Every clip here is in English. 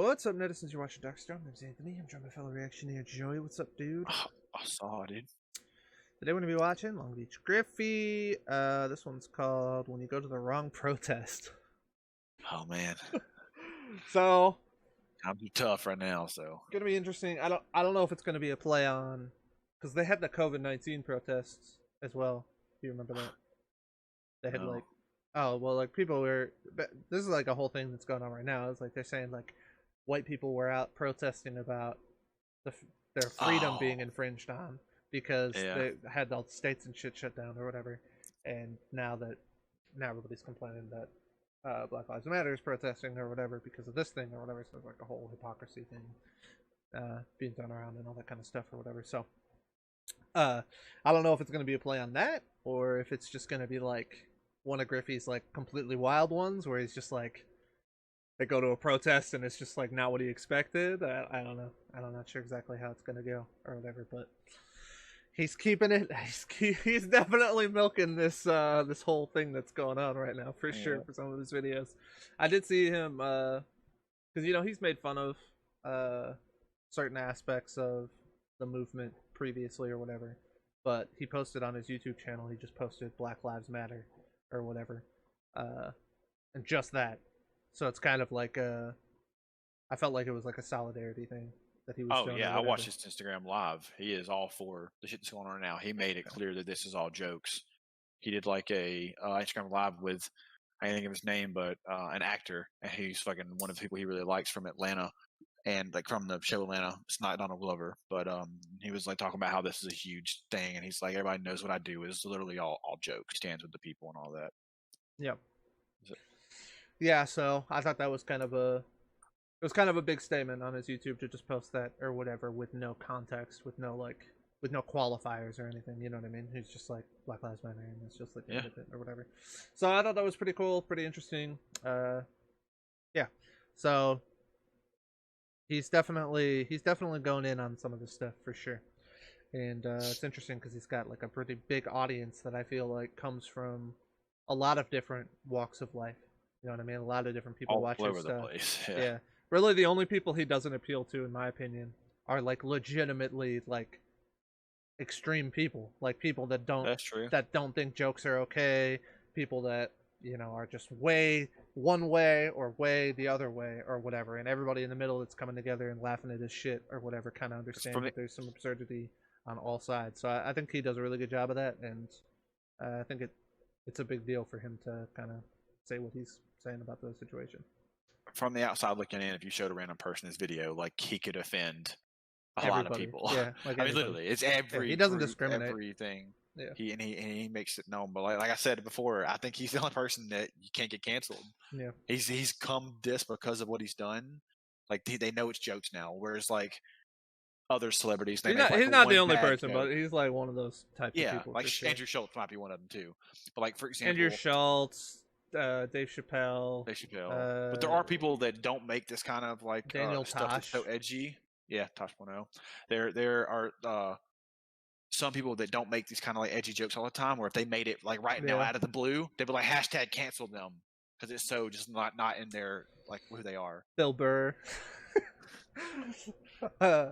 What's up, netizens? You're watching DarkStar. My name's Anthony. I'm joined by fellow reactionaire Joey. What's up, dude? I saw it, dude. Today we're going to be watching LongBeachGriffy. This one's called When You Go to the Wrong Protest. Oh man, So, I'm tough right now. So gonna be interesting. I don't know if it's gonna be a play on, because they had the COVID-19 protests as well. Do you remember that? They had No. people were. This is like a whole thing that's going on right now. It's like they're saying like white people were out protesting about their freedom being infringed on because they had all the states and shit shut down or whatever. And now everybody's complaining that Black Lives Matter is protesting or whatever because of this thing or whatever. So there's like a whole hypocrisy thing being thrown around and all that kind of stuff or whatever. So I don't know if it's going to be a play on that or if it's just going to be like one of Griffey's like completely wild ones where he's just like they go to a protest and it's just like not what he expected. I don't know. I'm not sure exactly how it's going to go or whatever, but he's keeping it. He's definitely milking this this whole thing that's going on right now for sure for some of his videos. I did see him because he's made fun of certain aspects of the movement previously or whatever, but he posted on his YouTube channel. He just posted Black Lives Matter or whatever, and just that. So it's kind of like I felt like it was like a solidarity thing that he was. Oh yeah, I watched his Instagram live. He is all for the shit that's going on right now. He made it clear that this is all jokes. He did like a Instagram live with, I can't think of his name, but an actor, and he's fucking one of the people he really likes from Atlanta, and like from the show Atlanta. It's not Donald Glover, but he was like talking about how this is a huge thing, and he's like, everybody knows what I do is literally all jokes. Stands with the people and all that. Yep. Yeah, so I thought that was kind of a big statement on his YouTube to just post that or whatever with no context, with no qualifiers or anything. You know what I mean? He's just like Black Lives Matter, and it's just like or whatever. So I thought that was pretty cool, pretty interesting. Yeah. So he's definitely going in on some of this stuff for sure, and it's interesting because he's got like a pretty big audience that I feel like comes from a lot of different walks of life. You know what I mean? A lot of different people watch his stuff. Yeah. Really, the only people he doesn't appeal to, in my opinion, are like legitimately like extreme people, like people that don't think jokes are okay, people that are just way one way or way the other way or whatever, and everybody in the middle that's coming together and laughing at his shit or whatever, kind of understand that there's some absurdity on all sides. So I think he does a really good job of that, and I think it's a big deal for him to kind of say what he's saying about the situation. From the outside looking in, if you showed a random person this video, like he could offend a lot of people. Yeah, like I mean, literally, it's he doesn't discriminate. Everything. Yeah, he makes it known. But like I said before, I think he's the only person that you can't get canceled. Yeah, he's come this because of what he's done. Like they know it's jokes now, whereas like other celebrities, he's not the only person, but he's like one of those types of people. Like Andrew Schultz might be one of them too. But like for example, Andrew Schultz. Dave Chappelle. But there are people that don't make this kind of like Daniel stuff Tosh. That's so edgy. Yeah, Tosh.0. There are some people that don't make these kind of like edgy jokes all the time. Where if they made it like right now out of the blue, they'd be like hashtag cancel them because it's so just not in their like who they are. Bill Burr.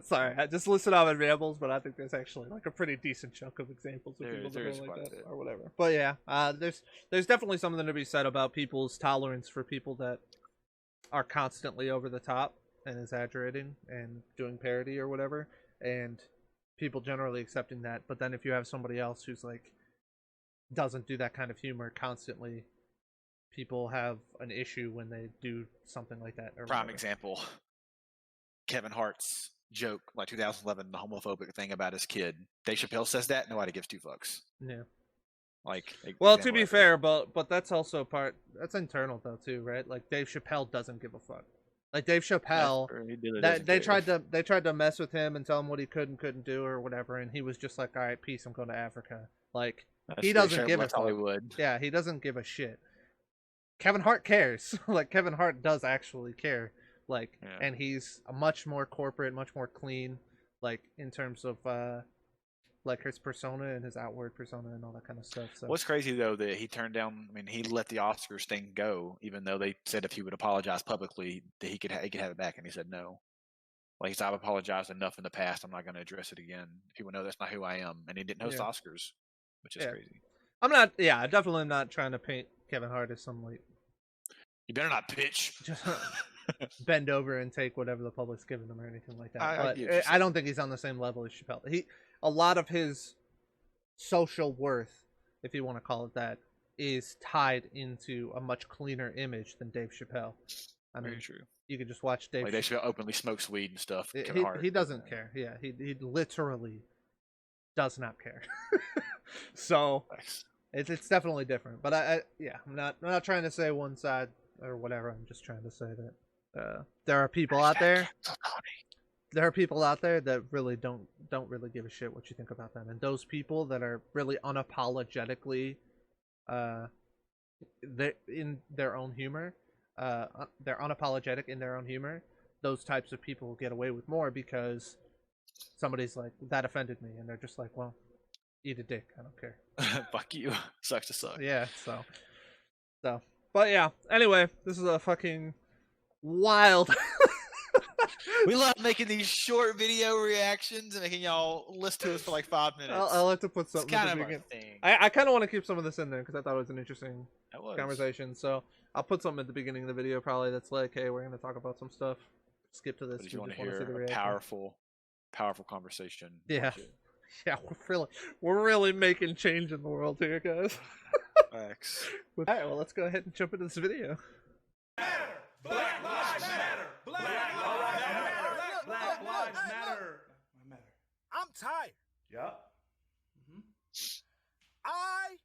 Sorry, I just listed off in rambles, but I think there's actually like a pretty decent chunk of examples of people that go like that or whatever. But yeah, there's definitely something to be said about people's tolerance for people that are constantly over the top and exaggerating and doing parody or whatever, and people generally accepting that. But then if you have somebody else who's like doesn't do that kind of humor constantly, people have an issue when they do something like that. Or prime example. Kevin Hart's joke, like 2011, the homophobic thing about his kid. Dave Chappelle says that, nobody gives two fucks. Yeah. Like, well, to be fair, but that's also that's internal though too, right? Like Dave Chappelle doesn't give a fuck. Like Dave Chappelle, they tried to mess with him and tell him what he could and couldn't do or whatever, and he was just like, "All right, peace, I'm going to Africa." Like he doesn't give a fuck. Yeah, he doesn't give a shit. Kevin Hart cares. Like Kevin Hart does actually care. Like, and he's a much more corporate, much more clean, like in terms of like his persona and his outward persona and all that kind of stuff. So what's crazy though that he turned down. I mean, he let the Oscars thing go, even though they said if he would apologize publicly that he could have it back, and he said no. Like he said, I've apologized enough in the past. I'm not going to address it again. People know that's not who I am, and he didn't host the Oscars, which is crazy. I'm not. Yeah, I definitely am not trying to paint Kevin Hart as some like. You better not pitch. Just bend over and take whatever the public's giving him or anything like that. I don't think he's on the same level as Chappelle. A lot of his social worth, if you want to call it that, is tied into a much cleaner image than Dave Chappelle. I mean, very true. You could just watch Dave. Like Dave Chappelle openly smokes weed and stuff. He doesn't care. Yeah, he literally does not care. So it's definitely different. But I'm not trying to say one side or whatever. I'm just trying to say that there are people out there. There are people out there that really don't really give a shit what you think about them, and those people that are really unapologetically, in their own humor. They're unapologetic in their own humor. Those types of people get away with more because somebody's like, that offended me, and they're just like, well, eat a dick, I don't care. Fuck you. Sucks to suck. Yeah, so but yeah, anyway, this is a fucking wild. We love making these short video reactions and making y'all listen to us for like 5 minutes. I'll have to put something. It's kind of our thing. I kind of want to keep some of this in there because I thought it was an interesting conversation. So I'll put something at the beginning of the video probably that's like, hey, we're going to talk about some stuff. Skip to this. But if you want to hear a powerful conversation. Yeah. Yeah, we're really making change in the world here, guys. Thanks. All right, well, let's go ahead and jump into this video. Black Lives Matter. Black Lives Matter. Black Lives Matter. I'm tired. Yep. I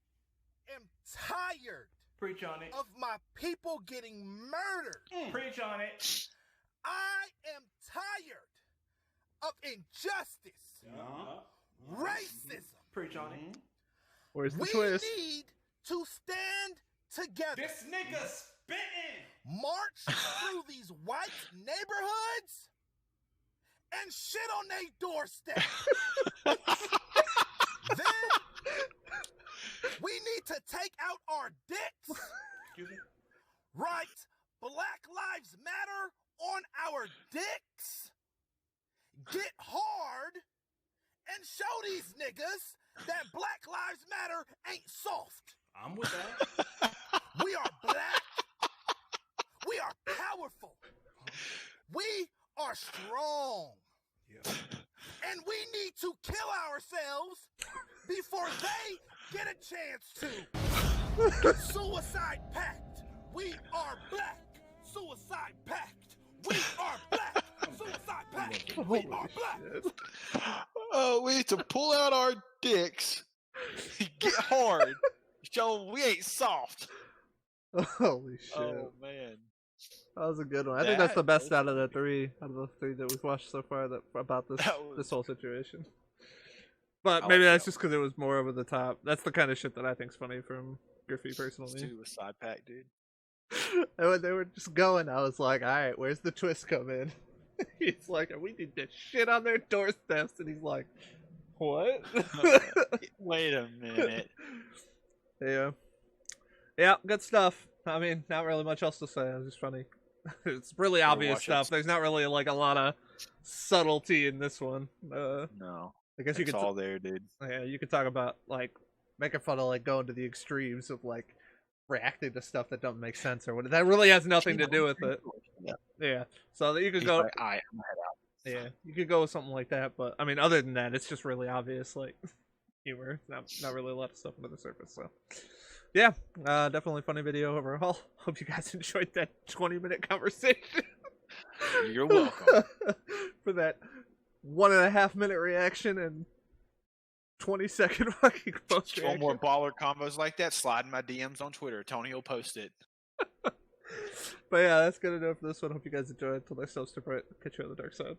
am tired. Preach on it. Of my people getting murdered. Preach on it. I am tired of injustice. Racism. Preach on it. Where's the twist? We need to stand together. This nigga spitting. March through these white neighborhoods and shit on their doorstep. Then we need to take out our dicks. Excuse me? Write Black Lives Matter on our dicks. Get hard and show these niggas that Black Lives Matter ain't soft. I'm with that. We are black. We are powerful. We are strong. Yeah. And we need to kill ourselves before they get a chance to. Suicide pact. We are black. Suicide pact. We are black. Suicide pact. We are black. Oh, we need to pull out our dicks, get hard, show them we ain't soft. Holy shit. Oh, man. That was a good one. I think that's the best out of the three that we've watched so far about this whole situation. But maybe that's just because it was more over the top. That's the kind of shit that I think's funny from Griffy personally. Suicide pact, dude. And when they were just going, I was like, all right, where's the twist come in? He's like, we need to shit on their doorsteps. And he's like, what? Wait a minute. Yeah. Yeah, good stuff. I mean, not really much else to say. It was just funny. It's really obvious stuff. There's not really like a lot of subtlety in this one. No. I guess it's all there, dude. Yeah, you could talk about like making fun of like going to the extremes of like reacting to stuff that doesn't make sense or what. That really has nothing to do with it. Yeah. So that you could go. Like, yeah, you could go with something like that, but I mean, other than that, it's just really obvious like humor. Not really a lot of stuff under the surface. So. Yeah, definitely funny video overall. Hope you guys enjoyed that 20-minute conversation. You're welcome. For that 1.5-minute reaction and 20-second fucking post reaction. More baller combos like that, slide in my DMs on Twitter. Tony will post it. But yeah, that's gonna do it for this one. Hope you guys enjoyed. Until next time, catch you on the dark side.